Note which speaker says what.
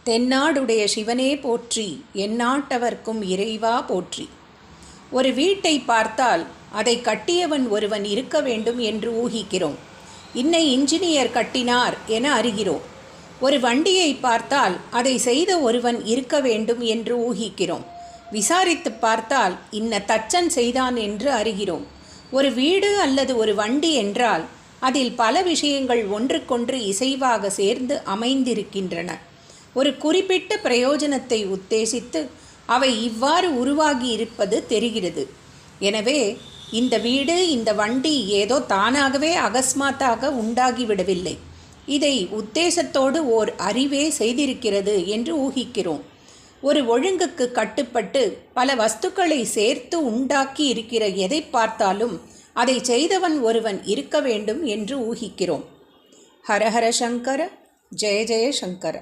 Speaker 1: தென்னாடுடைய சிவனே போற்றி, எந்நாட்டவர்க்கும் இறைவா போற்றி. ஒரு வீட்டை பார்த்தால் அதை கட்டியவன் ஒருவன் இருக்க வேண்டும் என்று ஊகிக்கிறோம். இன்னை இன்ஜினியர் கட்டினார் என அறிகிறோம். ஒரு வண்டியை பார்த்தால் அதை செய்த ஒருவன் இருக்க வேண்டும் என்று ஊகிக்கிறோம். விசாரித்து பார்த்தால் இன்ன தச்சன் செய்தான் என்று அறிகிறோம். ஒரு வீடு அல்லது ஒரு வண்டி என்றால் அதில் பல விஷயங்கள் ஒன்றுக்கொன்று இசைவாக சேர்ந்து அமைந்திருக்கின்றன. ஒரு குறிப்பிட்ட பிரயோஜனத்தை உத்தேசித்து அவை இவ்வாறு உருவாகி இருப்பது தெரிகிறது. எனவே இந்த வீடு, இந்த வண்டி ஏதோ தானாகவே அகஸ்மாத்தாக உண்டாகிவிடவில்லை. இதை உத்தேசத்தோடு ஓர் அறிவே செய்திருக்கிறது என்று ஊகிக்கிறோம். ஒரு ஒழுங்குக்கு கட்டுப்பட்டு பல வஸ்துக்களை சேர்த்து உண்டாக்கி இருக்கிற எதை பார்த்தாலும் அதை செய்தவன் ஒருவன் இருக்க வேண்டும் என்று ஊகிக்கிறோம். ஹரஹர சங்கர, ஜெய ஜெய சங்கர.